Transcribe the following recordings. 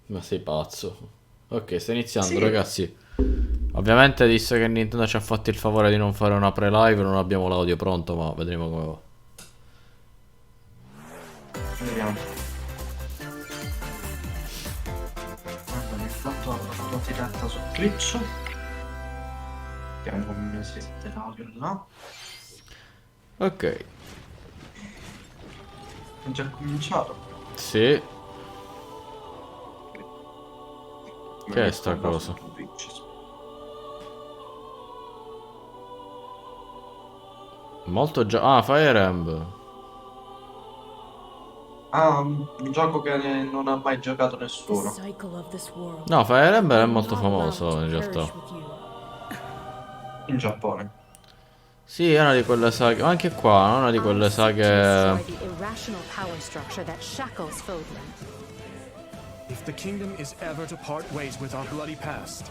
Ma sei pazzo. Ok, sta iniziando, Sì, ragazzi. Ovviamente, visto che Nintendo ci ha fatto il favore di non fare una pre-live, non abbiamo l'audio pronto, ma vedremo come va. vediamo. Guarda, mi ho fatto la diretta su Twitch. Vediamo come si sente l'audio là. Ok, È già cominciato. sì, Mi che è metto sta là su cosa? Twitch. Molto già... Ah, Fire Emblem. Ah, un gioco che non ha mai giocato The nessuno. cycle of this world. No, Fire I Emblem è will molto not allow it famoso, to in realtà. perish with you. In Giappone. Sì, è una di quelle saghe... Ma anche qua, è una di I quelle seek to saghe... destroy the irrational power structure that shackles Fodlan. If the kingdom is ever to part ways with our bloody past,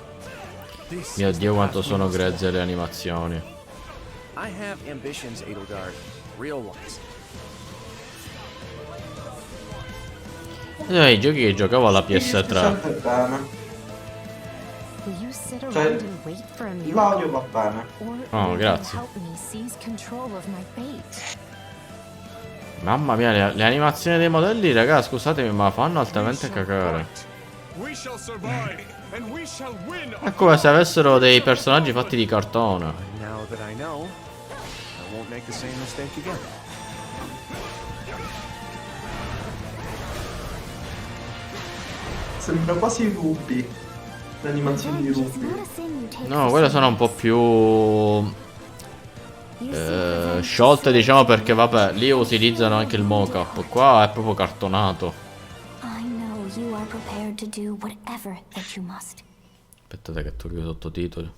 this Mio is the Dio, path quanto we sono must grezze walk. le animazioni. I have ambitions, Edelgard, real ones. I giochi che giocavo alla Sì, si PS3. sente bene. Will you sit Cioè, around and wait for a l'audio miracle? va bene. Or Oh, will you grazie. help me seize control of my fate? Mamma mia, le animazioni dei modelli, raga, scusatemi, ma fanno We altamente shall cagare. fight. We shall survive, and we shall win. È come se avessero dei personaggi fatti di cartone. Now that I know, I won't make the same mistake again. Sembra quasi Ruby. Le animazioni di Ruby. No, quelle sono un po' più sciolte, diciamo, perché vabbè, lì utilizzano anche il mocap. Qua è proprio cartonato. I know you are prepared to do whatever that you must. Aspettate che tolgo i sottotitoli.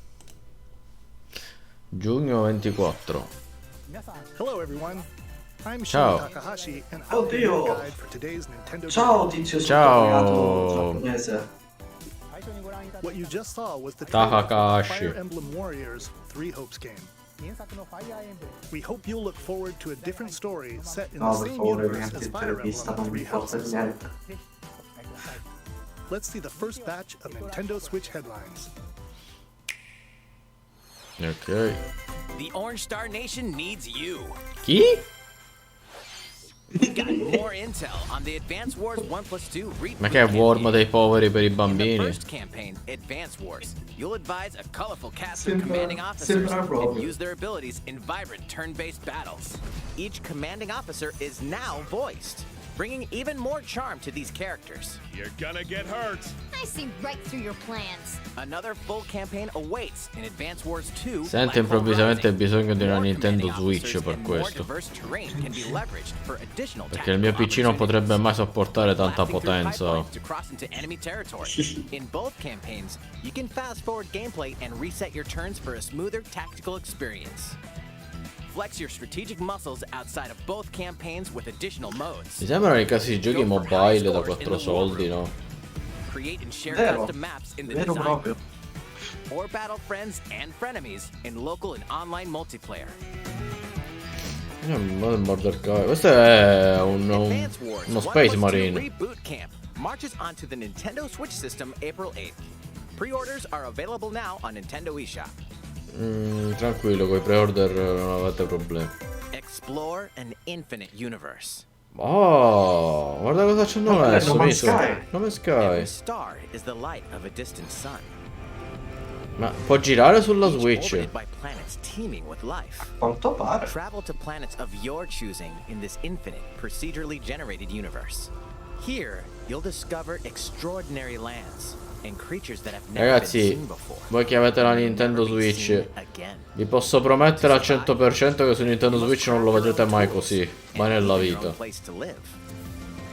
Giugno 24. Hello everyone. I'm Ciao. Shin Takahashi and I'll be Oddio. your guide for today's Nintendo Ciao Direct. tizio Ciao. sottolineato giapponese. What you just saw was the trailer for Takahashi. Fire Emblem Warriors 3 Hopes game. We hope you'll look forward to a different story set in No, the per same favore, universe niente as Fire intervista, Emblem non mi 3 importa Houses. niente. Let's see the first batch of Nintendo Switch headlines. Ok. The Orange Star Nation needs you. Chi? We've got more intel on the Advance Wars 1+2 reboot Ma che è Worm campaign. dei poveri per i In the bambini? first campaign, Advance Wars, you'll advise a colorful cast of Sembra- commanding officers sembra and proprio. use their abilities in vibrant turn-based battles. Each commanding officer is now voiced, bringing even more charm to these characters. You're gonna get hurt. I see right through your plans. Another full campaign awaits in Advance Wars 2. Sento Black Hole improvvisamente il Rising. bisogno di una More Nintendo commanding Switch officers per and more questo. diverse terrain can be leveraged for additional Perché il mio tactical PC non potrebbe opportunities. mai sopportare tanta Blasting through potenza. pipelines to cross into enemy territory. In both campaigns, you can fast forward gameplay and reset your turns for a smoother tactical experience. Flex your strategic muscles outside of both campaigns with additional modes. Mi sembrano i casi giochi mobile da 4 soldi, no? Create and share Vero, custom maps in the vero design proprio. room. Or battle friends and frenemies in local and online multiplayer. Border Guy. Questo è Advance Wars uno 1+2 Space Marine. Reboot Camp marches onto the Nintendo Switch system April 8th. Pre-orders are available now on Nintendo eShop. Tranquillo, con i pre-order non avete problemi. Explore an infinite universe. Oh, guarda cosa c'hanno Vabbè, messo, No Man's visto? Sky. No Man's Every Sky. star is the light of a distant sun. Ma può girare sulla Each Switch? orbited by planets teeming with life. Quanto pare. Travel to planets of your choosing in this infinite, procedurally generated universe. Here, you'll discover extraordinary lands and creatures that have never been Ragazzi, seen before. voi che avete la Never Nintendo be Switch, seen again. vi posso promettere al 100% che su Nintendo Switch non lo vedrete mai così, mai nella vita.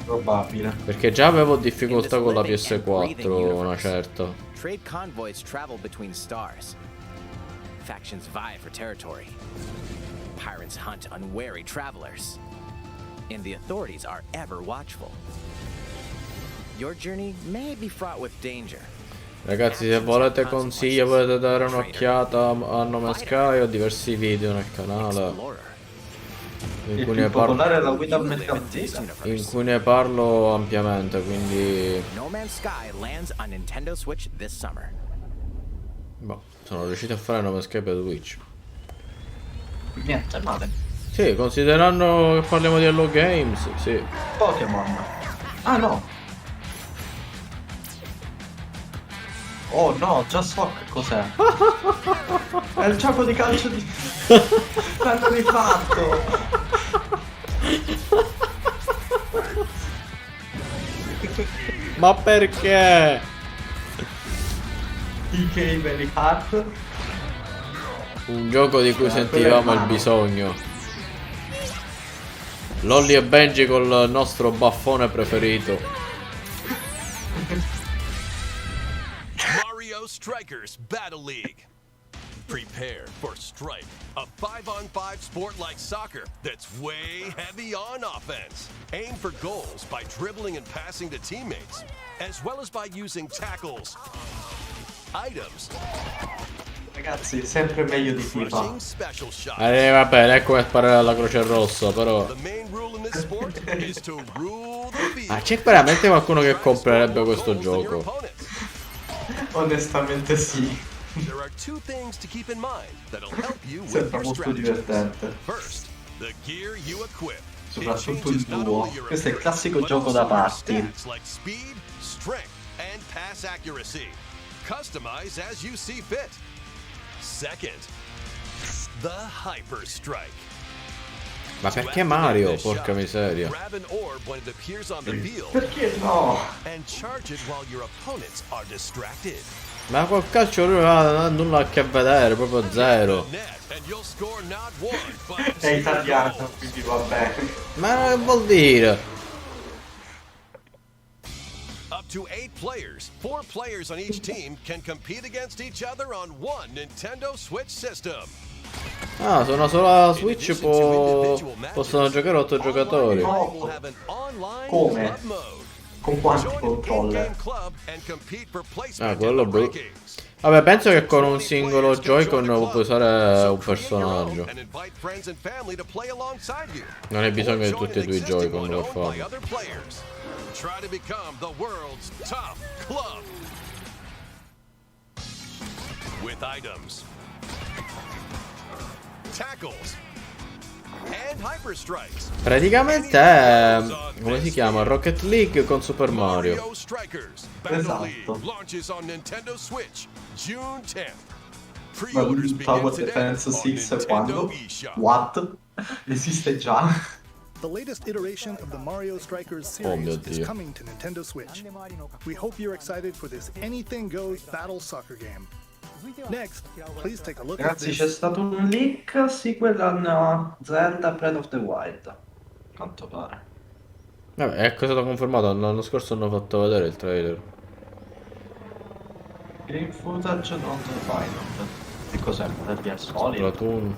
Probabile. Perché già avevo difficoltà con la PS4, una certa. Trade convoys travel between stars. Factions vie for territory. Pirates hunt unwary travelers. And the authorities are ever watchful. Your journey may be fraught with danger. Ragazzi, se volete consigli potete dare un'occhiata a No Man's Sky, ho diversi video nel canale. Explorer. in Il cui più ne parlo, popolare è la guida mercanzile. in cui ne parlo ampiamente, quindi No Man's Sky lands on Nintendo Switch this summer. boh, sono riusciti a fare No Escape e Switch. Niente male. Sì, considerando che parliamo di Hello Games, sì. Pokémon. Ah no. Oh no, già so che cos'è. È il gioco di calcio di... L'hanno rifatto. Ma perché? DK Very Hard. Un gioco di cui sentivamo il bisogno. Lolly e Benji col nostro baffone preferito. Mario Strikers Battle League. Prepare for Strike, a 5-on-5 sport like soccer that's way heavy on offense. Aim for goals by dribbling and passing to teammates, as well as by using tackles, items, Ragazzi, sempre meglio di FIFA. crushing special shots. Va bene, ecco come sparare alla Croce Rossa, però. The main rule in this sport is to rule the field. Ah, c'è veramente qualcuno che comprerebbe questo Goals than your gioco? opponents. Onestamente sì. There are two things to keep in mind that'll help you with Sembra your molto strategies. divertente. First, the gear you equip. Soprattutto il duo. Questo è il classico gioco da party. Like speed, strength, and pass accuracy. Customize as you see fit. Second, the Hyper Strike. Ma perché Mario? Porca miseria. Grab an orb when it appears on the field Perché no? and charge it while your opponents are distracted. Ma col calcio lui non ha nulla a che vedere, proprio zero. Net, and you'll score not one, but È italiano, quindi va bene. Ma che vuol dire? up to 8 players. 4 players on each team can compete against each other on one Nintendo Switch system. Ah, su una sola Switch possono giocare 8 giocatori. No. We'll have an online Come? club mode. Con quanti Join an controller? in-game club and compete for placement Ah, in quello the blu. rankings. Vabbè, penso che con un singolo Joy-Con puoi usare un personaggio. And invite friends and family to play alongside you. Non hai bisogno di Or join tutti e an due i existing Joy-Con one per owned by farlo. other players. Try to become the world's top club. With items, tackles, and hyper strikes. Praticamente è, come si chiama? Rocket League con Super Mario. Strikers Battle Esatto. League launches on Nintendo Switch June 10th. Ma Pre-orders Tower begin today Defense on 6 Nintendo quando? eShop. What? Esiste già? The latest iteration of the Mario Strikers Oh mio series is Dio. coming to Nintendo Switch. We hope you're excited for this anything goes battle soccer game. Next, please take a look at Ragazzi, c'è this. stato un leak sequel a Zelda Breath of the Wild. Quanto pare. Vabbè, ecco, è stato confermato. L'anno scorso hanno fatto vedere il trailer. Game footage not final. Che cos'è? Metal Gear Solid? Platoon.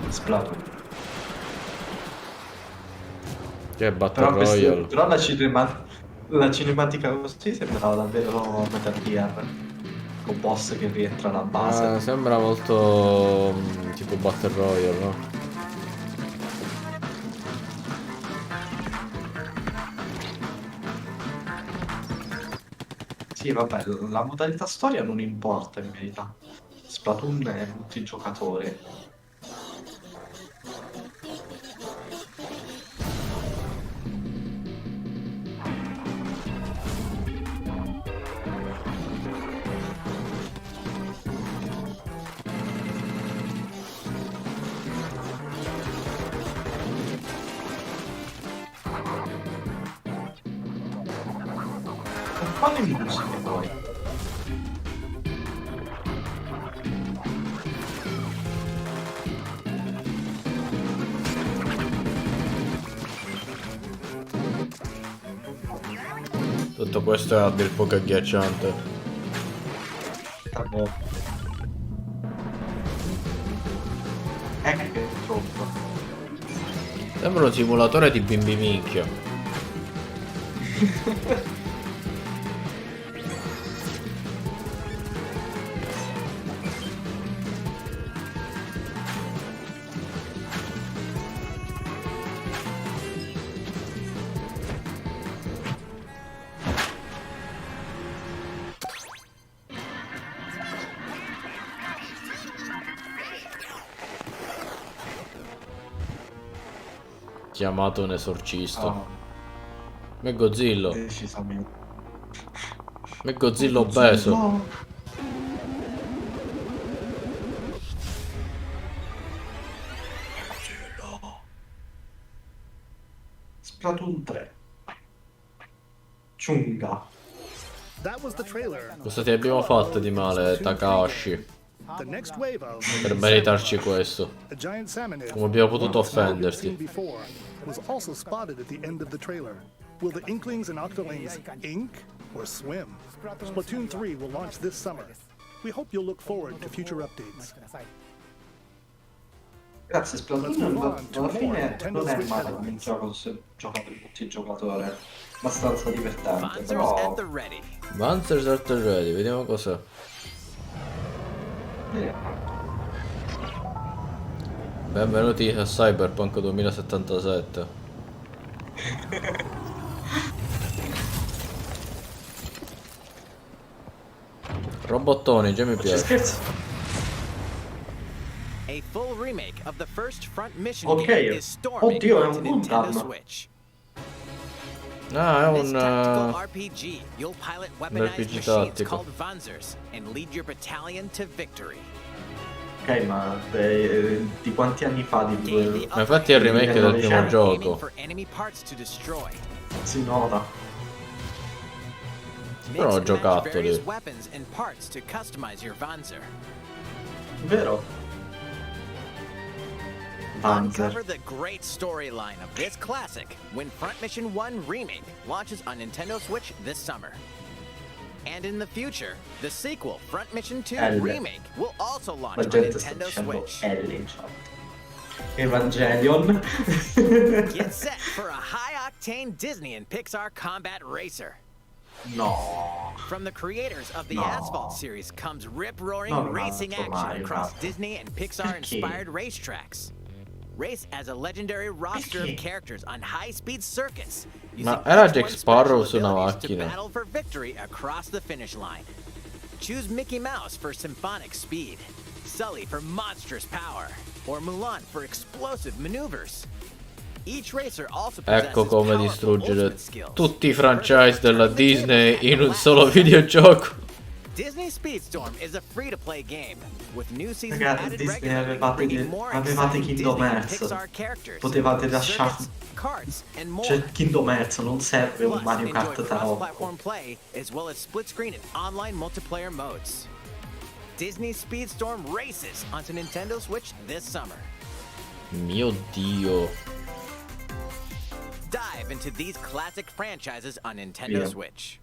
Splatoon. Che è Battle Però, Royale. però la cinematica così sembrava davvero Metal Gear. Con boss che rientrano a base. Sembra molto tipo Battle Royale, no? Sì, vabbè, la modalità storia non importa in verità. Splatoon è multigiocatore. Quali musiche poi? Tutto questo è a dir poco agghiacciante. Vabbè. Che troppo. Sembra un simulatore di bimbi minchia. Chiamato un esorcista. Ah, Me Godzilla. decisamente. Me Godzilla obeso. No. Splatoon 3. Ciunga. That was the trailer. Cosa ti abbiamo fatto di male, Takahashi? The next wave of Per meritarci questo. a giant salmonid. Come abbiamo potuto It's never been offenderti? seen before, was also spotted at the end of the trailer. Will the Inklings and Octolings ink or swim? Splatoon 3 will launch this summer. We hope you'll look forward to future updates. Grazie, Splatoon alla fine non è male come un gioco se giocato da tutti i giocatori. Abbastanza divertente, Sponsors però... at the ready. Monsters Art Ready, vediamo cos'è. Benvenuti a Cyberpunk 2077. Robottoni, già mi Ci piace. scherzi? A full remake of the first front mission Ok. game is storming Oddio, è onto un Nintendo Gundam. Switch. Ah, è This tactical un... RPG, you'll pilot weaponized RPG machines tattico. called Vanzers and lead your battalion to victory. Ok, ma di quanti anni fa di Ma infatti è il remake del primo Aiming gioco. for enemy parts to destroy. si nota? Però ho Mix and match giocato various lì. weapons and parts to customize your Vanzer. Vero? Uncover Panzer. the great storyline of this classic when Front Mission 1 Remake launches on Nintendo Switch this summer. And in the future, the sequel, Front Mission 2 L. Remake, will also launch La on gente sta Nintendo dicendo Switch. L in chat. Evangelion. Get set for a high-octane Disney and Pixar combat racer. No. From the creators of the No. Asphalt series comes rip-roaring Non racing l'altro action Mario, across Mario. Disney and Pixar-inspired racetracks. Race as a legendary roster of Perché? characters on high-speed circuits. Ma using era each Jack one's Sparrow special su una abilities to macchina. battle for victory across the finish line. Choose Mickey Mouse for symphonic speed, Sully for monstrous power, or Mulan for explosive maneuvers. Each racer also possesses Ecco come powerful distruggere ultimate skills. tutti i franchise della Perfect for turning the Disney in un tables solo at videogioco. Disney Speedstorm is a free-to-play game with new seasons Ragazzi, added Disney regularly, bringing more avevate exciting Kingdom Disney and Hearts. Pixar characters, Potevate lasciare... circuits, carts, and more. C'è Kingdom Hearts, non serve un Plus, Mario enjoy Kart tarocco. cross-platform play as well as split-screen and online multiplayer modes. Disney Speedstorm races onto Nintendo Switch this summer. Mio Dio. Dive into these classic franchises on Nintendo Via. Switch.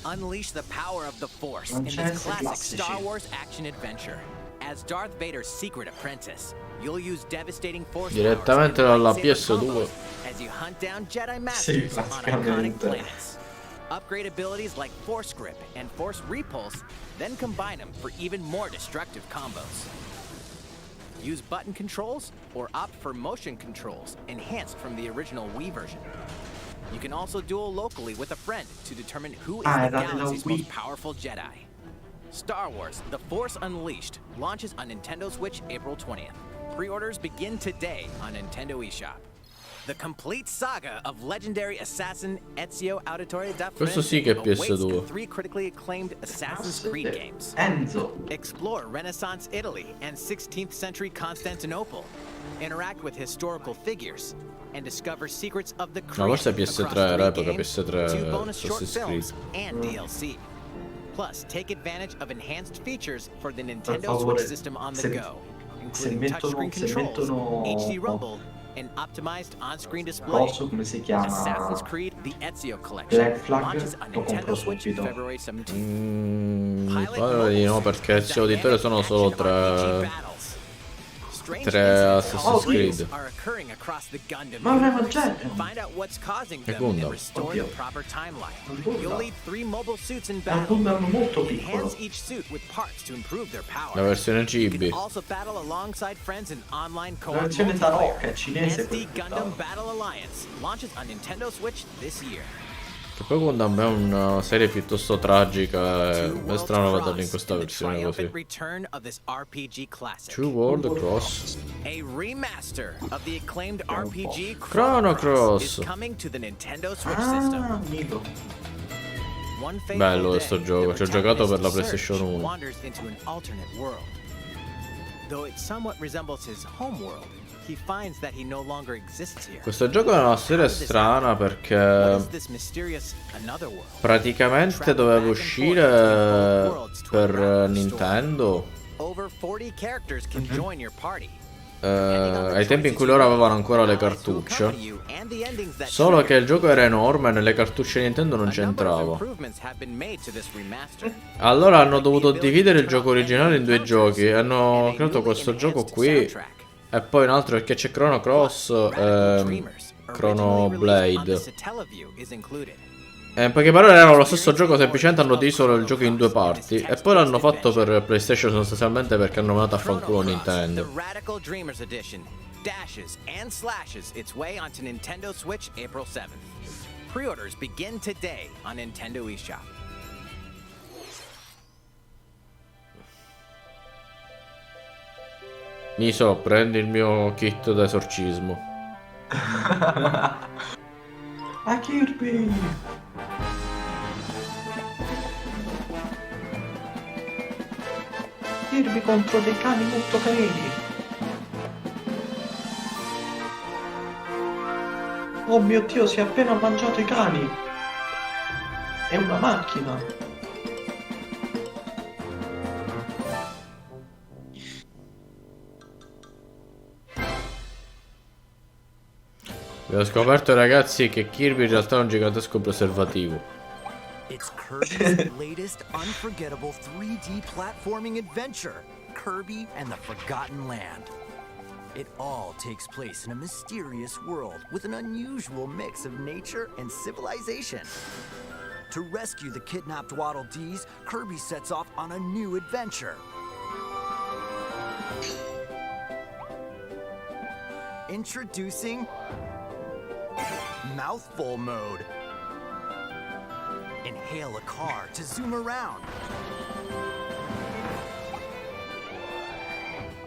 Unleash the power of the Force in Francesi this classic classici. Star Wars action adventure. As Darth Vader's secret apprentice, you'll use devastating Force Direttamente powers and dalla lightsaber PS2. combos as you hunt down Jedi Masters on iconic praticamente. planets. Upgrade abilities like Force Grip and Force Repulse, then combine them for even more destructive combos. Use button controls or opt for motion controls enhanced from the original Wii version. You can also duel locally with a friend to determine who is the Ah, della galaxy's Wii. most powerful Jedi. Star Wars The Force Unleashed launches on Nintendo Switch April 20th. Pre-orders begin today on Nintendo eShop. The complete saga of legendary assassin Ezio Auditore da Questo sì che è awaits PS2. in 3 critically acclaimed Assassin's Creed games. Enzo. Explore Renaissance Italy and 16th century Constantinople. Interact with historical figures and discover secrets of the No, forse è Creed PS3, across three era epoca games, PS3 2 bonus short Assassin's films, Creed. and DLC. Plus, take advantage of enhanced features for the Nintendo favore, Switch system on the se- go, se including touchscreen controls, mettono HD Rumble, and optimized on-screen display. Coso, come si chiama? Assassin's Creed: The Ezio Collection Black Flag, launches on lo compro Nintendo Switch subito. February 17th. Mi pare di no, perché se auditore sono solo tre Assassin's Creed. Ma non è Evangelion. Find out what's causing È them Gundam. and restore the Oddio. proper timeline. Gundam. You'll lead 3 mobile suits in È un battle. Gundam molto piccolo. Enhance each suit with parts to improve their power. La versione You Chibi. can also battle alongside friends in online co-op La versione multiplayer. tarocca è cinese SD quella. Gundam Battle Alliance launches on Nintendo Switch this year. Che poi Gundam è una serie piuttosto tragica, è strano vederla in questa and the versione così. triumphant return of this RPG classic. Two World Cross. A remaster of the acclaimed RPG Chrono Cross is coming to the Nintendo Switch Ah, system. amico. One fateful Bello day, questo gioco, the ci ho giocato per la protagonist, PlayStation Serge, 1. wanders into an alternate world. Though it somewhat resembles his home world, he finds that he no longer exists here. Questo gioco è una serie strana What perché is this mysterious another world? praticamente doveva uscire per Nintendo Over 40 characters can join your party. ai tempi in cui loro avevano ancora le cartucce. Solo che il gioco era enorme e nelle cartucce Nintendo non c'entrava. Allora hanno dovuto dividere il gioco originale in due giochi. Hanno creato questo gioco qui e poi un altro perché c'è Chrono Cross e Chrono Blade. In poche parole erano lo stesso gioco, semplicemente hanno diviso il gioco in due parti. E poi l'hanno fatto per PlayStation sostanzialmente perché hanno mandato a fanculo Nintendo. Radical Dreamers Edition dashes and slashes its way onto Nintendo Switch April 7th. Pre-orders begin today on Nintendo eShop. Miso, prendi il mio kit d'esorcismo. A Kirby! Kirby contro dei cani molto carini! Oh mio Dio, si è appena mangiato i cani! È una macchina! Vi ho scoperto ragazzi che Kirby in realtà è un gigantesco preservativo. It's Kirby's latest unforgettable 3D platforming adventure, Kirby and the Forgotten Land. It all takes place in a mysterious world with an unusual mix of nature and civilization. To rescue the kidnapped Waddle Dees, Kirby sets off on a new adventure. Introducing Mouthful Mode. Inhale a car to zoom around.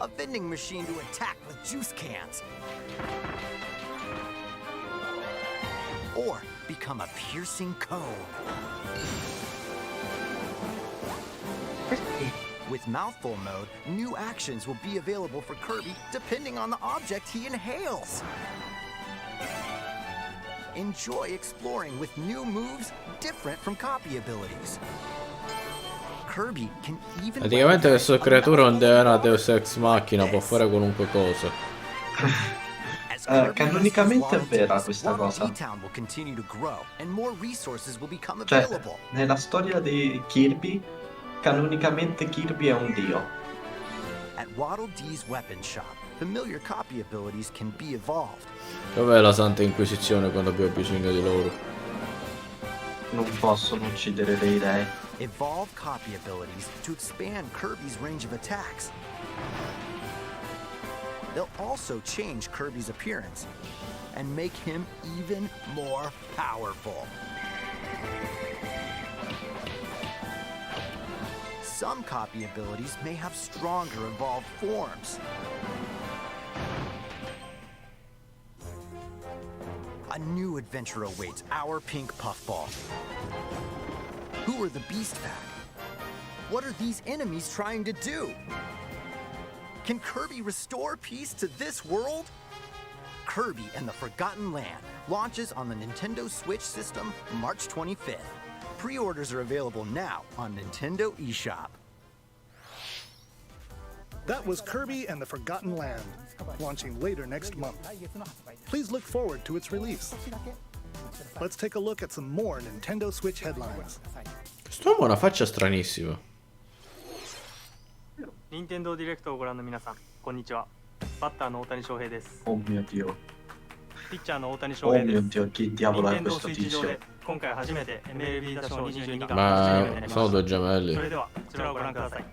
A vending machine to attack with juice cans. Or become a piercing cone. With Mouthful Mode, new actions will be available for Kirby depending on the object he inhales. Enjoy exploring with new moves different from copy abilities. Kirby can even Praticamente questo creatura non è una Deus Ex Machina, può fare qualunque cosa. Canonicamente è vera questa cosa. Cioè, nella storia di Kirby, canonicamente Kirby è un dio. At Waddle Dee's weapon shop, familiar copy abilities can be evolved. Dov'è la Santa Inquisizione quando abbiamo bisogno di loro? Non possono uccidere dei dei. Evolve copy abilities to expand Kirby's range of attacks. They'll also change Kirby's appearance and make him even more powerful. Some copy abilities may have stronger evolved forms. A new adventure awaits our pink puffball. Who are the Beast Pack? What are these enemies trying to do? Can Kirby restore peace to this world? Kirby and the Forgotten Land launches on the Nintendo Switch system March 25th. Pre-orders are available now on Nintendo eShop. That was Kirby and the Forgotten Land, launching later next month. Please look forward to its release. Let's take a look at some more Nintendo Switch headlines. Quest'uomo ha una faccia stranissima. 任天堂ディレクトをご覧の皆さん、こんにちは。バッターの大谷翔平です。 Oh mio Dio. ピッチャーの大谷翔 Oh 平で mio す。 Dio, chi diavolo è 任天堂 questo スイッチ上 tizio? で今回初めて MLB 打賞22が Ma 初めてになりま sono した。 due gemelli. それではこちらをご覧ください。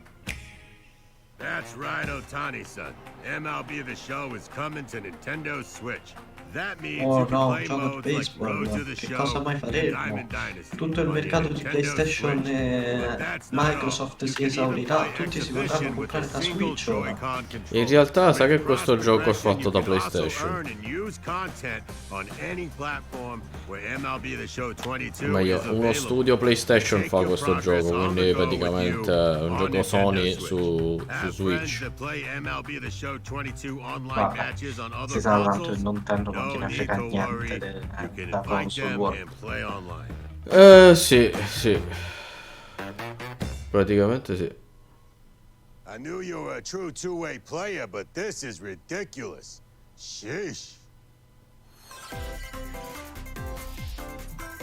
That's right, Otani-san. MLB The Show is coming to Nintendo Switch Oh no, gioco a baseball. Che cosa mai faremo? Tutto il mercato di PlayStation e Microsoft si esaurirà. Tutti si vorranno comprare la Switch ora. In realtà, sai che questo gioco è fatto da PlayStation? O meglio, uno studio PlayStation fa questo gioco, quindi praticamente è un gioco Sony su Switch. Vabbè, si sa tanto il Nintendo non gliene frega niente da console world. Sì, sì. Praticamente sì. I knew you were a true two-way player, but this is ridiculous. Sheesh.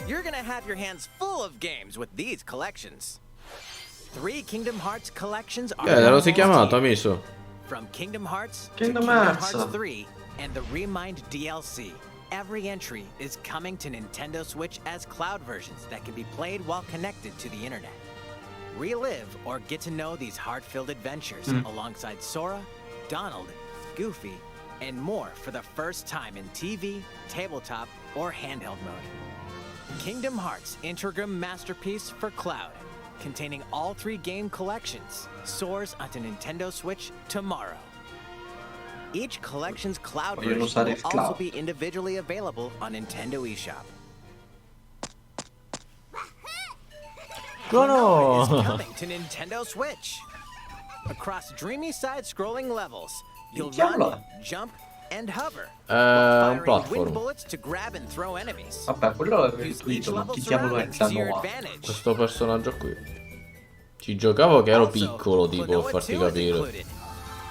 You're gonna have your hands full of games with these collections. 3 Kingdom Hearts collections are L'ho si chiamato, amico. from Kingdom Hearts Kingdom to Kingdom Hearts. Hearts 3 and the Remind DLC. Every entry is coming to Nintendo Switch as cloud versions that can be played while connected to the internet. Relive or get to know these heart-filled adventures alongside Sora, Donald, Goofy, and more for the first time in TV, tabletop, or handheld mode. Kingdom Hearts Integrum Masterpiece for Cloud, containing all 3 game collections, soars onto Nintendo Switch tomorrow. Each collection's cloud Vogliono version usare will il also cloud. be individually available on Nintendo eShop. Klonoa is coming to Nintendo Switch. Across dreamy side-scrolling levels, you'll run, jump, and hover, while firing wind platform. bullets to grab and throw enemies. Vabbè, quello l'avevo Use each intuito, ma level's chi diavolo è surroundings da to your nuovo? advantage. Questo personaggio qui. Ci giocavo che ero Also, piccolo, tipo, per Klonoa farti 2 is capire. included.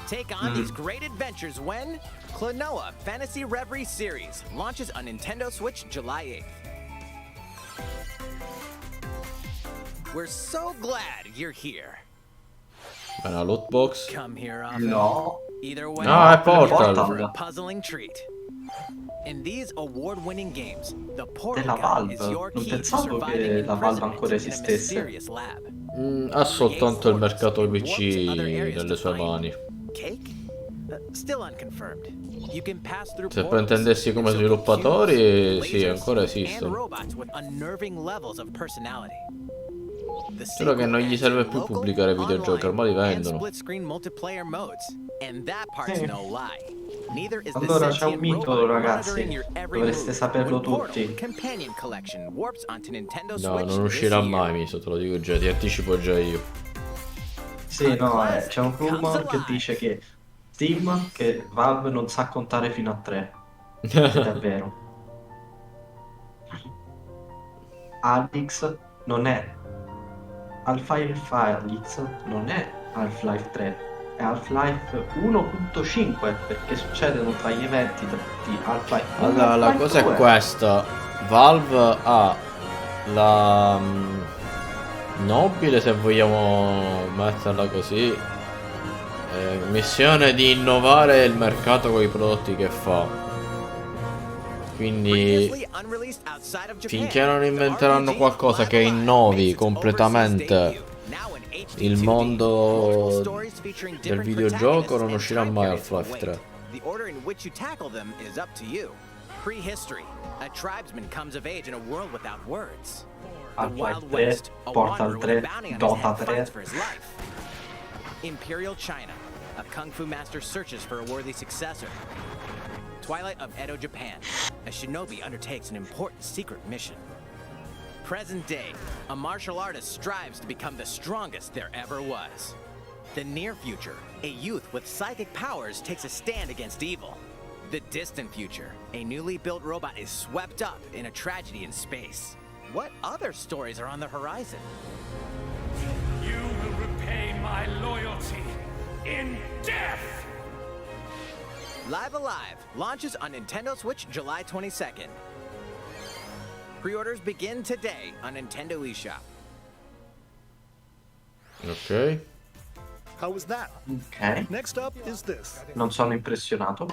Take on these great adventures when Klonoa Fantasy Reverie Series launches on Nintendo Switch July 8th. We're so glad you're here. È una loot box. Come here often. No. Either way, No, è you're in Portal. for a puzzling treat. In these award-winning games, the Portal Della Gun is Valve. your Non key to pensavo surviving che la Valve imprisonment ancora in a esistesse. mysterious lab. Ha soltanto il mercato PC nelle sue mani. Cake? Still unconfirmed. You can pass through Se portals, pretendessi come encircle sviluppatori, cubes, sì, lasers, ancora and esistono. robots with unnerving levels of personality. The Solo che non gli sequel serve adds in più local, pubblicare videogiochi, ormai li online, and vendono. split screen multiplayer modes. And that part's no lie. Neither is the Allora c'è un sentient mito, robot ragazzi. monitoring your every Dovreste move. saperlo When Portal tutti. Companion Collection warps onto Nintendo No, Switch non this uscirà year. mai, Miso, te lo dico già, ti anticipo già io. Sì, no, c'è un rumor che dice che Steam, che Valve non sa contare fino a 3. Ed è vero. Alex non è Half-Life Alyx non è Half-Life 3, è Half-Life 1.5 perché succedono tra gli eventi di Half-Life 1 Allora, e la Half-Life cosa è 2. questa. Valve ha la nobile, se vogliamo metterla così, missione di innovare il mercato con i prodotti che fa. Quindi finché non inventeranno qualcosa che innovi completamente il mondo del videogioco, non uscirà mai Half-Life 3. The order in which you tackle them is up to you. Prehistory. A tribesman comes of age in a world without words. The Half-Life Wild 3, West. A Portal wanderer with a 3, bounty on his Dota head 3. fights for his life. Imperial China. A kung fu master searches for a worthy successor. Twilight of Edo, Japan. A shinobi undertakes an important secret mission. Present day. A martial artist strives to become the strongest there ever was. The near future. A youth with psychic powers takes a stand against evil. The distant future. A newly built robot is swept up in a tragedy in space. What other stories are on the horizon? You will repay my loyalty in death! Live Alive launches on Nintendo Switch July 22nd. Pre-orders begin today on Nintendo eShop. Ok. How was that? Ok, Next up is this. non sono impressionato.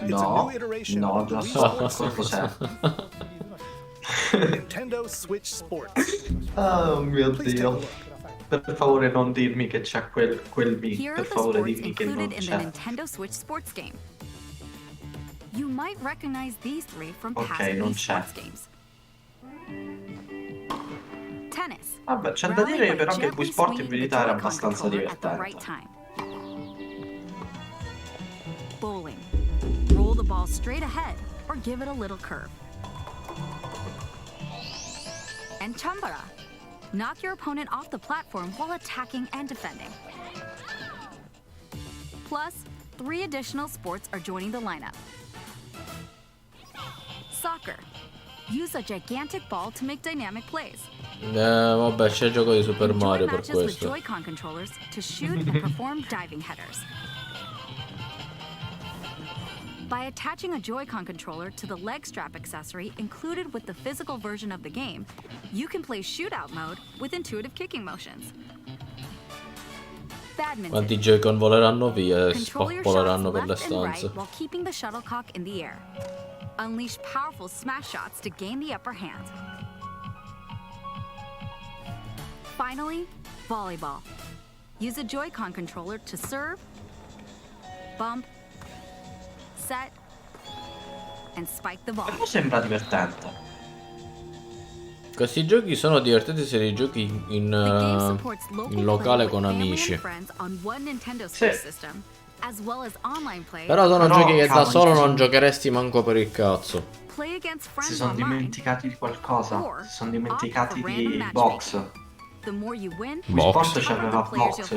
It's a No, new iteration no, of the già Wii so Sports cos'è. Nintendo Switch Sports. Oh mio Please take a Dio. look. per favore non dirmi che c'è quel Mi. Here Per are the favore sports dimmi che non included in the c'è. Nintendo Switch sports game. You might recognize these three from Ok, past non Wii c'è. sports games. Tennis. Vabbè, c'è da dire però che Wii Sport in verità era abbastanza divertente. Bowling. Roll the ball straight ahead or give it a little curve. And Chambara. Knock your opponent off the platform while attacking and defending. Plus, 3 additional sports are joining the lineup. Soccer. Use a gigantic ball to make dynamic plays. Vabbè, c'è il gioco di Super Mario per Matches with questo. Joy-Con controllers to shoot and perform diving headers. By attaching a Joy-Con controller to the leg strap accessory included with the physical version of the game, you can play shootout mode with intuitive kicking motions. Badminton. Quanti Joy-Con voleranno via e Control your spoppoleranno shots per le left and right stanze. while keeping the shuttlecock in the air. Unleash powerful smash shots to gain the upper hand. Finally, volleyball. Use a Joy-Con controller to serve, bump, set, and spike the ball. Però sembra divertente. Questi giochi sono divertenti se li giochi in locale con amici. Però sono giochi che da solo non giocheresti manco per il cazzo. Si sono dimenticati di qualcosa. Si sono dimenticati di box. Wii Sport c'aveva box.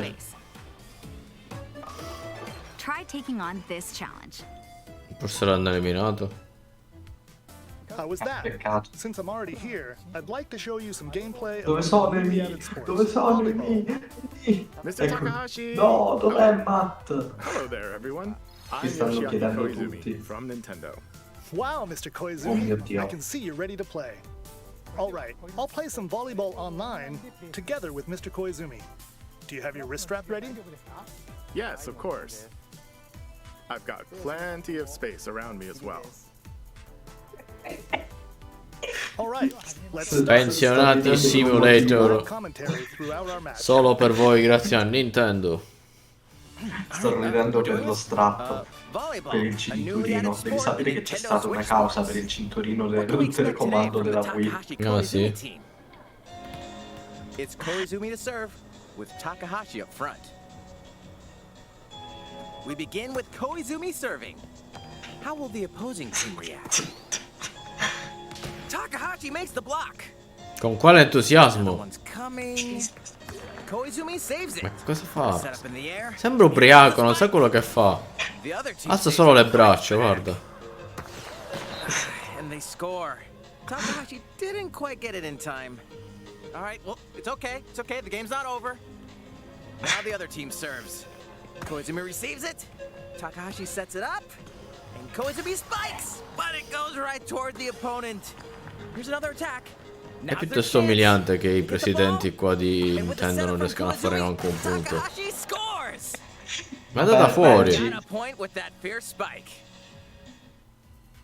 Try taking on this challenge. Forse l'hanno eliminato. How was that? Peccato. Since I'm already here, I'd like to show you some gameplay Dove of sono i newly Mi? added sports. Dove sono i Mi? Mr. Takahashi! No, dov'è Matt? Hello there, everyone. Ti I'm stanno Yoshiaki chiedendo Koizumi tutti. from Nintendo. Wow, Mr. Oh mio Koizumi, Dio. I can see you're ready to play. All right, I'll play some volleyball online together with Mr. Koizumi. Do you have your wrist strap ready? Yes, of course. I've got plenty of space around me as well. All right, let's start. Pensionati Simulator. Commentary throughout our match. Solo per voi grazie a Nintendo. Sto ridendo per lo strap. Per il cinturino. Devi sapere che c'è stata una causa per il cinturino del telecomando della Wii. Ah sì. It's Koizumi to serve with Takahashi up front. We begin with Koizumi serving. How will the opposing team react? Takahashi makes the block. Con quale entusiasmo? One's coming. Koizumi saves it. Ma cosa fa? Set up in the air. Sembra ubriaco, non sa quello che fa. The other team Alza saves solo le it. braccia, guarda. And they score. Takahashi didn't quite get it in time. All right, well, it's okay. It's okay. The game's not over. Now the other team serves. Koizumi receives it. Takahashi sets it up. And Koizumi spikes. But it goes right toward the opponent. Here's another attack. È piuttosto umiliante che i presidenti qua di Nintendo non riescano a fare neanche un punto. Takahashi scores. Ma è andata fuori. Got a point with that fierce spike.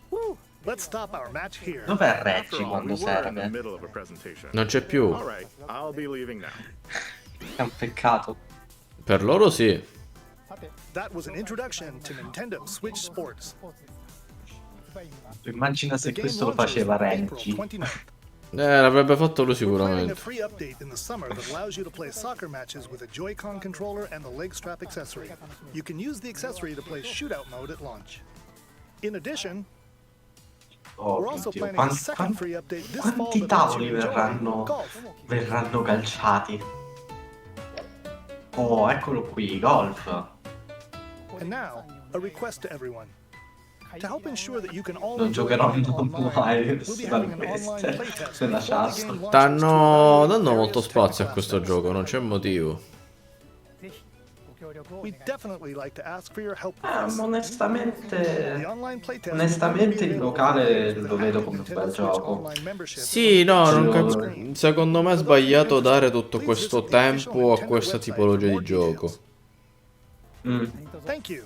Woo. Let's stop our match here. Dov'è Reggie We quando were in the serve? middle of a presentation. Non c'è più. All right, I'll be leaving now. È un peccato. Per loro sì. That was an introduction to Nintendo Switch Sports. Immagina se The game questo lo launches faceva April Reggie. 29th. L'avrebbe fatto lui We're planning a sicuramente. free update in the summer that allows you to play soccer matches with a Joy-Con controller and the leg strap accessory. You can use the accessory to play shootout mode at launch. In addition, Oh we're mio also Dio, planning a second free update this fall quanti that lets you tavoli enjoy golf. verranno calciati? Oh, eccolo qui, golf. And now, a request to everyone. To help ensure that you can all Non enjoy giocherò the game mai online, we'll be having an queste online playtest della before the chat. game launches Stanno to dando molto various spazio a technical questo aspects. gioco, non c'è motivo. We'd definitely like to ask for your help with this. The Onestamente, online playtest onestamente will il be locale available lo vedo come un Nintendo bel Switch gioco. online membership. Sì, no, non Sì, cap- secondo me è sbagliato dare tutto questo tempo a questa tipologia di gioco. Thank you.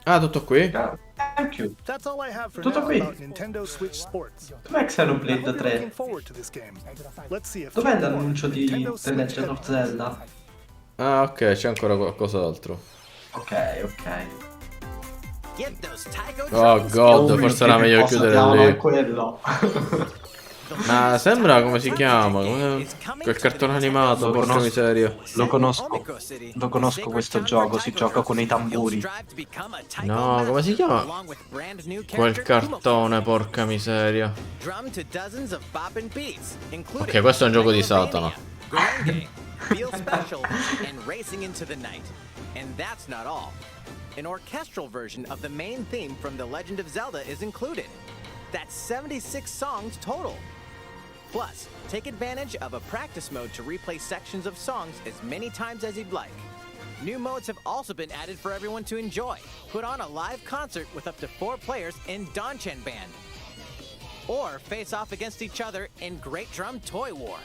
Ah, tutto qui? Ciao. Thank you. That's all I have for Tutto now qui. about Nintendo Switch Sports. Dov'è Xenoblade I hope you're 3? looking forward to this game. Let's see if Dov'è two more l'annuncio di Nintendo The Switch Legend of Zelda? Ah, ok, c'è ancora qualcos'altro. Ok. Oh god, forse era meglio chiudere lì. Quello. Ma sembra, come si chiama? Quel cartone animato, porca miseria. Lo conosco questo gioco, si gioca con i tamburi. No, come si chiama? Quel cartone, porca miseria. Ok, questo è un gioco di Satana. Feel special and racing into the night. And that's not all. An orchestral version of the main theme from The Legend of Zelda is included. That's 76 songs total. Plus, take advantage of a practice mode to replay sections of songs as many times as you'd like. New modes have also been added for everyone to enjoy. Put on a live concert with up to 4 players in Donchen Band. Or face off against each other in Great Drum Toy War.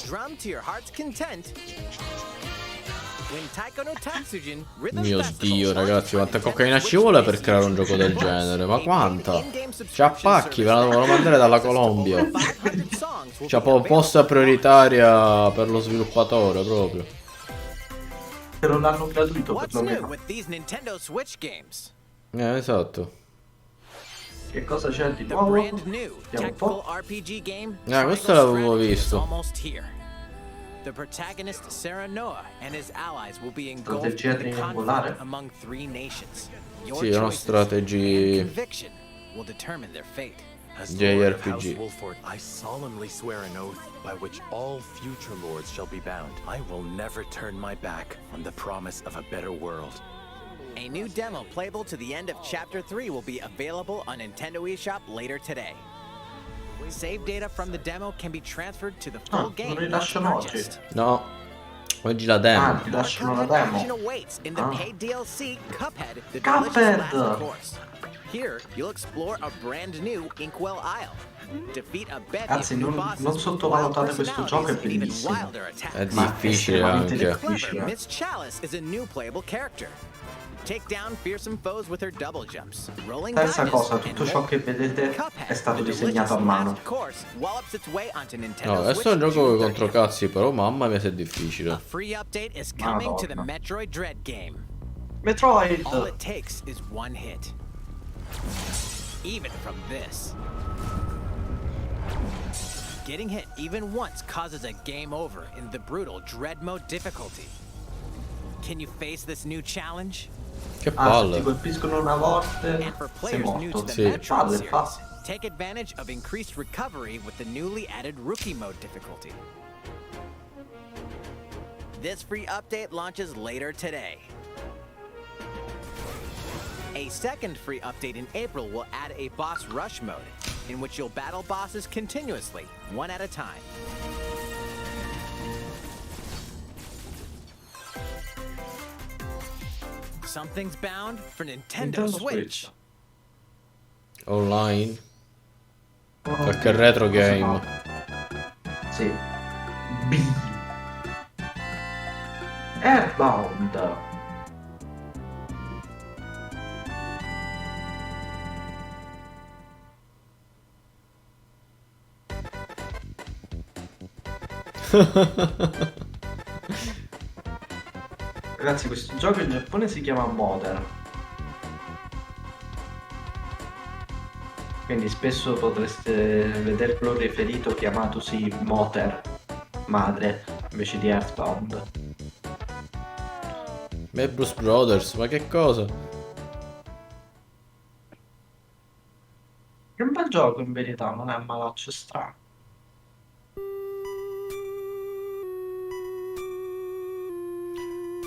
Drum to your heart's content. When Taiko no Tatsujin Rhythm Mio Festival dio, launches ragazzi, for quanta Nintendo cocaina ci Switch vuole per based creare un on gioco del Plus, genere? Ma an quanta? in-game subscription Ciappacchi, ve la service devono mandare dalla Colombia. 500 songs will C'è be posta prioritaria per lo sviluppatore proprio. Però l'hanno gratuito What's new perlomeno. with these Nintendo Switch games? Esatto. Che cosa c'è di The nuovo? brand new Vediamo un tactical po'. RPG game. questo Triangle l'avevo Strategy is visto. almost here. The protagonist Sarah Noah and his allies will be engulfed Strategia in the triangolare. conflict among 3 nations. Your Sì, è una choices strategia and conviction will determine their fate. As Lord of House JRPG. Wolford, I solemnly swear an oath by which all future lords shall be bound. I will never turn my back on the promise of a better world. A new demo playable to the end of Chapter 3 will be available on Nintendo eShop later today. Save data from the demo can be transferred to the full Non game once rilasciano oggi. purchased. No, oggi la demo. Ti lasciano la Cuphead action demo. awaits in the paid DLC Cuphead, the Cuphead! delicious last course. Here, you'll explore a brand new Inkwell Isle. Defeat a bevy Ragazzi, of new non bosses, sottovalutate wild questo gioco, è personalities, and even bellissimo. wilder attacks. È difficile estremamente anche. difficile. Miss Chalice is a new playable character. Take down fearsome foes with her double jumps, rolling Terza dodges, cosa, and tutto ciò more. che vedete Cuphead, è stato the disegnato a delicious mano. last course, wallops its way onto Nintendo No, questo è un Switch gioco June contro 30th. cazzi, però mamma mia se è A difficile. free update is coming to the Madonna. Metroid Dread game. Metroid! All it takes is one hit. Even from this. Getting hit even once causes a game over in the brutal Dread Mode difficulty. Can you face this new challenge? Che Se ti palle. colpiscono una volta, And for sei players new to morto. the Sì. Metroid Palle, series, fa. take advantage of increased recovery with the newly added Rookie Mode difficulty. This free update launches later today. A second free update in April will add a boss rush mode, in which you'll battle bosses continuously, one at a time. Something's bound for Nintendo Switch. Online. Qualche retro game. Sì. B. Airbound. Ragazzi, questo gioco in Giappone si chiama Mother. Quindi spesso potreste vederlo riferito chiamatosi Mother, madre, invece di Earthbound. Beh, Bruce Brothers, ma che cosa? È un bel gioco in verità, non è un malaccio strano.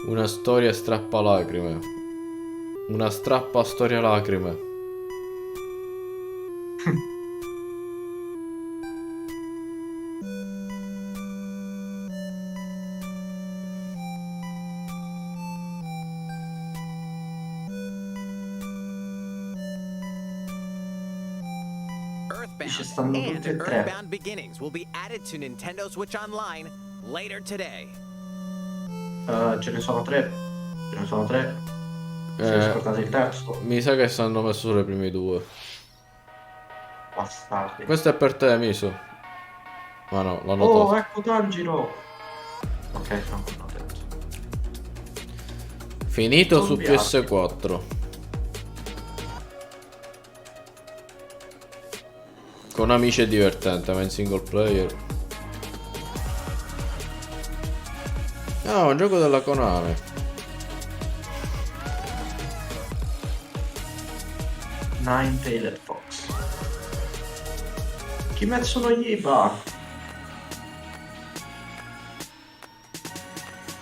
Una storia strappa lacrime. Una strappa storia lacrime. stanno And tutti e tre. Earthbound Beginnings will be added to Nintendo Switch Online later today. Ce ne sono 3. Ce ne sono 3. Se scordate il terzo. Mi sa che si hanno messo solo i primi 2. Bastardi. Questo è per te, Miso. Ma no, l'hanno Oh, tolto. ecco Tanjiro. Ok, no, no, detto. Finito su PS4. Con amici è divertente, ma in single player. Ah, un gioco della Konami. Nine-Tailed Fox. Kimetsu no Yaiba.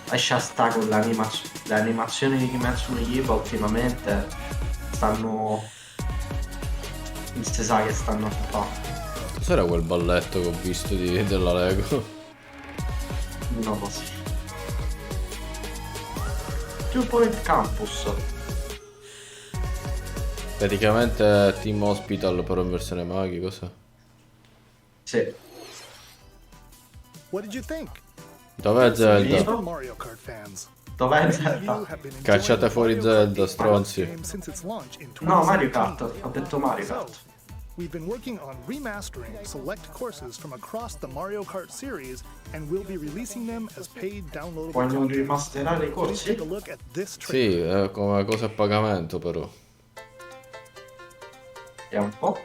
Lascia sta con le animazioni di Kimetsu no Yaiba ultimamente stanno... Non si sa che stanno a fare. Cos'era quel balletto che ho visto della Lego? Non lo so. 2 Point Campus. Praticamente Team Hospital però in versione Maghi, cos'è? Sì. What did you think? Dov'è Zelda? For Mario Kart fans. Dov'è Zelda? Cacciate fuori Zelda, stronzi. No, Mario Kart. Ho detto Mario Kart. We've been working on remastering select courses from across the Mario Kart series and we'll be releasing them as paid downloadable Vogliono content. rimasterare i Please corsi? take a look at this trailer. Sì, come cosa a pagamento però. Vediamo un po'.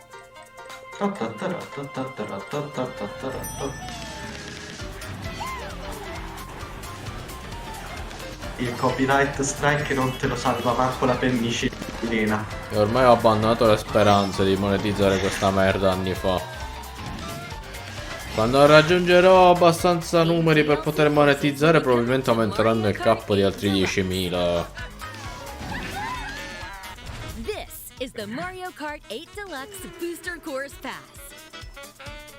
Il copyright strike non te lo salva manco la penicillina. E ormai ho abbandonato le speranze di monetizzare questa merda anni fa. Quando raggiungerò abbastanza numeri per poter monetizzare, probabilmente aumenteranno il capo di altri 10.000. This is the Mario Kart 8 Deluxe Booster Course Pass.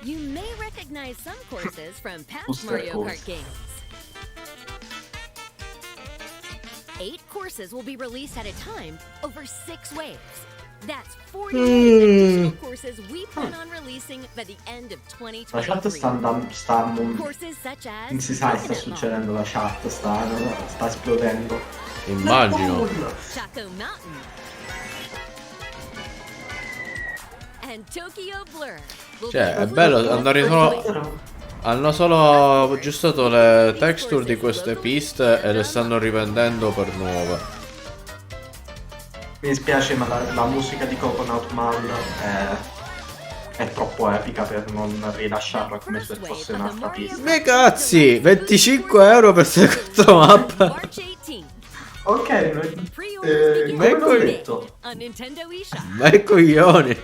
You may recognize some courses from past Mario Kart games. 8 courses will be released at a time over 6 waves. That's 48 additional courses we plan on releasing by the end of La chat 2023. Courses such as non si sa, sta succedendo la chat, sta esplodendo. Immagino. Chaco Mountain and Tokyo Blur. Cioè, è bello andare solo... Hanno solo aggiustato le texture di queste piste e le stanno rivendendo per nuove. Mi dispiace, ma la musica di Coconut Man è troppo epica per non rilasciarla come se fosse un'altra pista. Me cazzi, 25 euro per queste 4 mappe. Ok, ma i coglioni.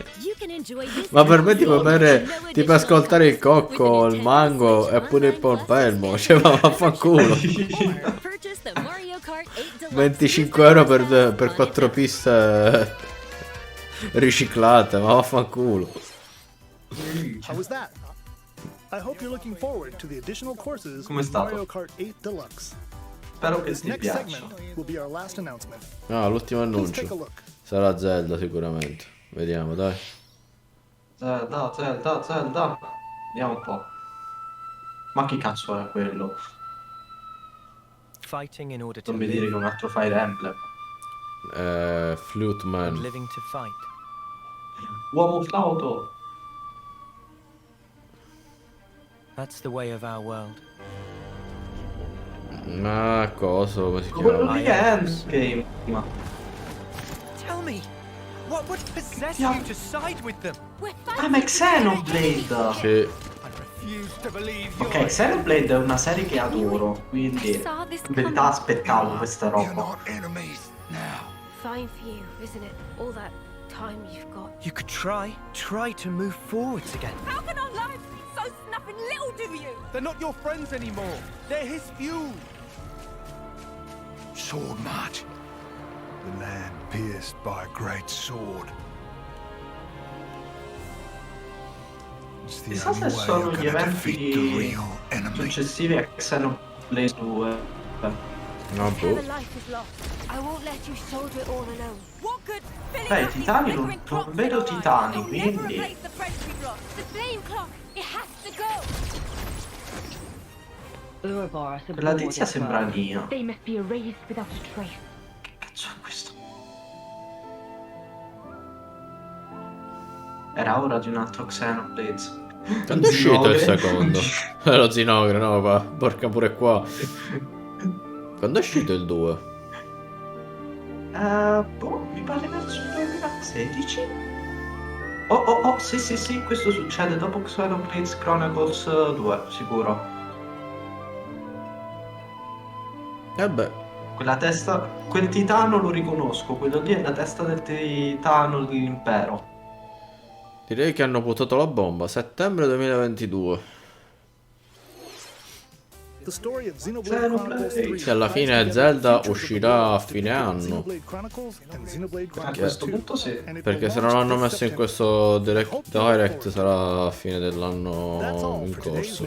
Ma per me ti puoi bere, ti puoi ascoltare il cocco, il mango e pure il polpelmo. Cioè, ma vaffanculo. 25 euro per 4 piste riciclate, ma vaffanculo. How was that? I hope you're looking forward to the additional courses Come è in stato? Mario Kart 8 Deluxe. Spero che This ti next piaccia. segment will be our last announcement. No, l'ultimo Please take a annuncio. look. Sarà Zelda sicuramente. Vediamo, dai. Zelda. Vediamo un po'. Ma chi cazzo è quello? Fighting in order to Non mi dire che è un altro Fire Emblem. Flute Man. living to fight. Uomo flauto. That's the way of our world. Ma cosa? Come si Quello chiama? di Endgame. Tell me, what would possess you to side with them? Ah, ma è Xenoblade! Sì. Ok, Xenoblade è una serie che adoro, quindi in verità aspettavo questa roba. Fine for you, isn't it? All that time you've got. You could try to move forwards again. How can our lives be so snuffing little to you? They're not your friends anymore. They're his fuel. Sword march. The land pierced by a great sword. It's the Chissà se only way sono you're gli gonna defeat the eventi real enemy. successivi a Xenoblade 2. No, boh. The life is lost. I won't let you shoulder it all alone. What good filling Beh, i up these titani flickering non clocks vedo in our lives? titani, It'll never quindi... replace the friends we've lost. The flame clock, it has to go. Quella tizia sembra Nia. They must be erased without a trace. Che cazzo è questo? Era ora di un altro Xenoblade. Quando è uscito il secondo? Lo Zinogre, no, porca pure qua. Quando è uscito il 2? Mi pare verso il 2016. Oh, sì, questo succede dopo Xenoblade Chronicles 2, sicuro. E beh. Quella testa, quel titano lo riconosco, quello lì è la testa del titano dell'impero. Direi che hanno buttato la bomba. Settembre 2022. The story of Xenoblade Chronicles 3 Che alla fine Zelda uscirà a fine anno. A questo punto sì. Perché se non l'hanno messo in questo Direct sarà a fine dell'anno in corso.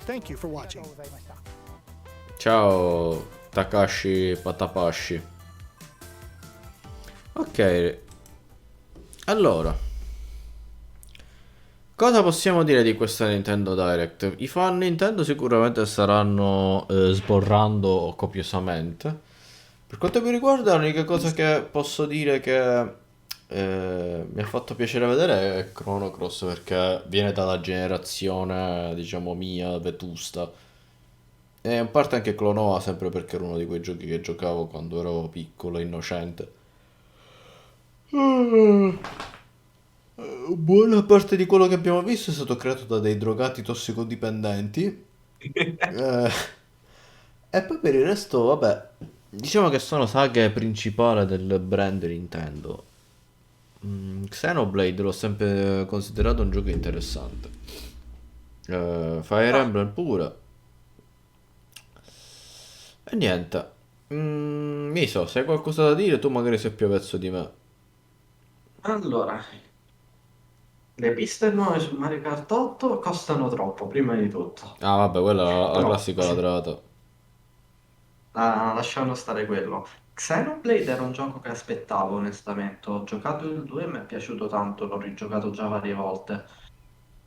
Thank you for watching. Ciao Takashi Patapashi. Ok. Allora, cosa possiamo dire di questa Nintendo Direct? I fan Nintendo sicuramente staranno sborrando copiosamente. Per quanto mi riguarda, l'unica cosa che posso dire che mi ha fatto piacere vedere è Chrono Cross, perché viene dalla generazione, diciamo, mia, vetusta. E in parte anche Clonoa, sempre perché era uno di quei giochi che giocavo quando ero piccolo e innocente. Buona parte di quello che abbiamo visto è stato creato da dei drogati tossicodipendenti. E poi per il resto, vabbè, diciamo che sono saghe principali del brand Nintendo. Xenoblade l'ho sempre considerato un gioco interessante. Fire Emblem pure. E niente. Miso, se hai qualcosa da dire, tu magari sei più avvezzo di me. Allora, le piste nuove su Mario Kart 8 costano troppo, prima di tutto. Ah, vabbè, quella è la Però, classica ladrata. lasciamo stare quello. Xenoblade era un gioco che aspettavo, onestamente. Ho giocato il 2 e mi è piaciuto tanto, l'ho rigiocato già varie volte.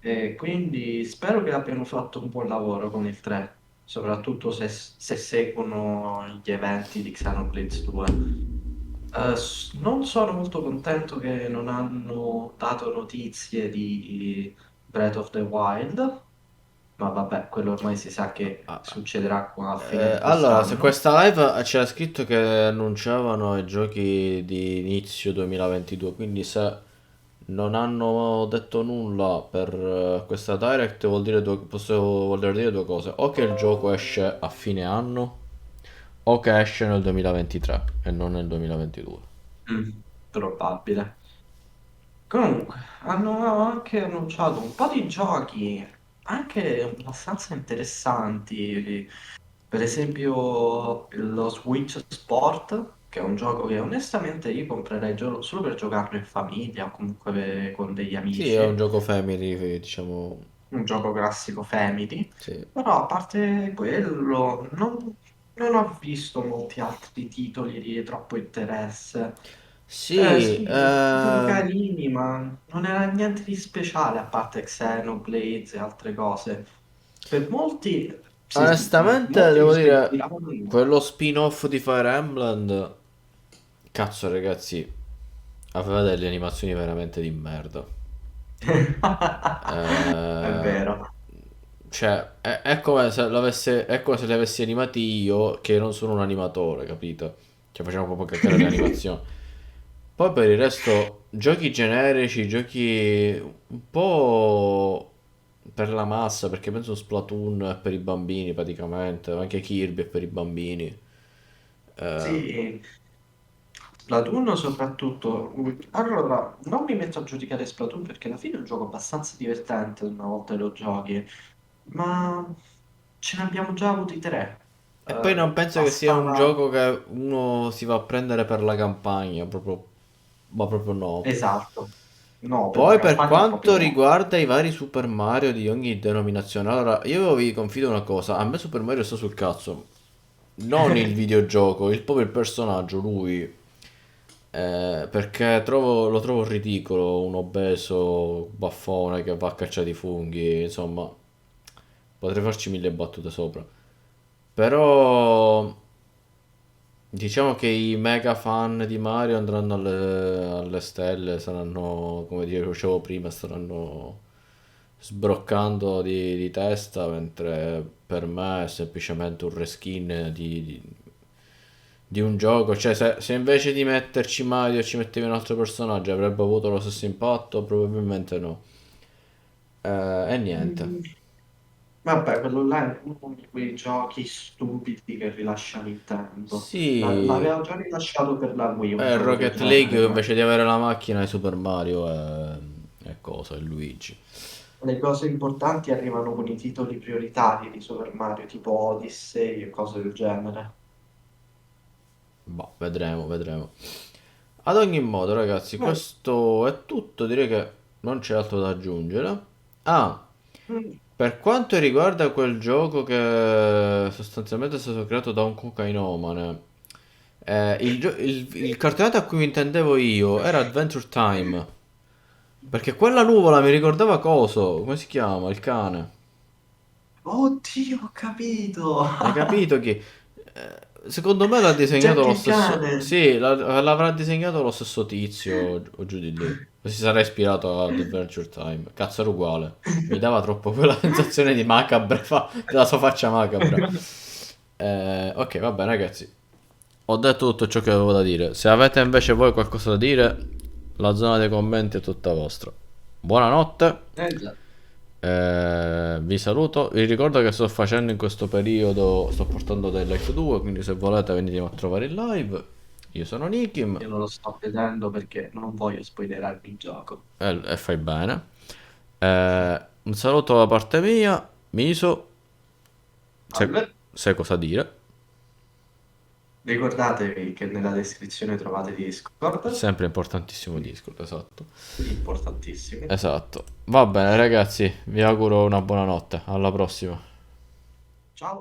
E quindi spero che abbiano fatto un buon lavoro con il 3, soprattutto se seguono gli eventi di Xenoblade 2. Non sono molto contento che non hanno dato notizie di Breath of the Wild, ma vabbè, quello ormai si sa che succederà qua a fine di Allora, se quest'anno. questa live c'era scritto che annunciavano i giochi di inizio 2022, quindi se non hanno detto nulla per questa Direct vuol dire posso voler dire due cose: o che il gioco esce a fine anno, o che esce nel 2023 e non nel 2022. Probabile. Comunque, hanno anche annunciato un po' di giochi anche abbastanza interessanti. Per esempio, lo Switch Sport, che è un gioco che onestamente io comprerei solo per giocarlo in famiglia o comunque con degli Sì, è un amici. gioco family, diciamo. Un gioco classico family. Sì. Però a parte quello, non ho visto molti altri titoli di troppo interesse. Sì, Sì, titoli carini, ma non era niente di speciale a parte Xenoblade e altre cose. Per molti, onestamente molti mi devo dire, ispiravano. quello spin-off di Fire Emblem, cazzo ragazzi, aveva delle animazioni veramente di merda. È vero. Cioè, è come se è come se li avessi animati io, che non sono un animatore, capito? Cioè, facciamo proprio cacare le animazioni. Poi per il resto, giochi generici, giochi un po' per la massa, perché penso Splatoon è per i bambini praticamente, anche Kirby è per i bambini. Sì, Splatoon soprattutto. Allora, non mi metto a giudicare Splatoon perché alla fine è un gioco abbastanza divertente una volta lo giochi, ma ce ne abbiamo già avuti tre. E poi non penso che sia un Bastava. gioco che uno si va a prendere per la campagna, proprio, ma proprio no. Esatto. No, per la Poi per campagna quanto proprio no. riguarda i vari Super Mario di ogni denominazione, allora io vi confido una cosa, a me Super Mario sta sul cazzo, non il videogioco, proprio il personaggio, lui. Perché lo trovo ridicolo, un obeso baffone che va a caccia di funghi, insomma. Potrei farci 1000 battute sopra. Però diciamo che i mega fan di Mario andranno alle stelle, saranno, come dicevo prima, staranno sbroccando di testa, mentre per me è semplicemente un reskin di un gioco. Cioè, se invece di metterci Mario ci mettevi un altro personaggio avrebbe avuto lo stesso impatto? Probabilmente no. E niente. Vabbè, quello là è uno di quei giochi stupidi che rilascia Nintendo. Sì, L'aveva già rilasciato per la Wii un gioco del Rocket genere, League ma invece di avere la macchina di Super Mario è cosa, è Luigi. le cose importanti arrivano con i titoli prioritari di Super Mario, tipo Odyssey e cose del genere. Boh, vedremo, vedremo. Ad ogni modo, ragazzi, questo è tutto. Direi che non c'è altro da aggiungere. Ah, per quanto riguarda quel gioco che sostanzialmente è stato creato da un cocainomane, il cartonato a cui mi intendevo io era Adventure Time. Perché quella nuvola mi ricordava coso, come si chiama? Il cane. Oddio, ho capito! Hai capito che... secondo me l'ha disegnato Jack lo il stesso... cane! Sì, l'avrà disegnato lo stesso tizio o giù di lì. Si sarà ispirato ad Adventure Time. Cazzo, era uguale. Mi dava troppo quella sensazione di macabra, della sua faccia macabra. Ok, va bene, ragazzi. Ho detto tutto ciò che avevo da dire. Se avete invece voi qualcosa da dire, la zona dei commenti è tutta vostra. Buonanotte. Già. Vi saluto. Vi ricordo che sto facendo in questo periodo, sto portando Direct 2, quindi se volete venitemi a trovare in live. Io sono Nikim. Io non lo sto vedendo perché non voglio spoilerarmi il gioco. E fai bene. Un saluto da parte mia. Miso. Sai cosa dire. Ricordatevi che nella descrizione trovate Discord. Sempre importantissimo Discord, esatto. Importantissimo. Esatto. Va bene ragazzi, vi auguro una buona notte. Alla prossima. Ciao.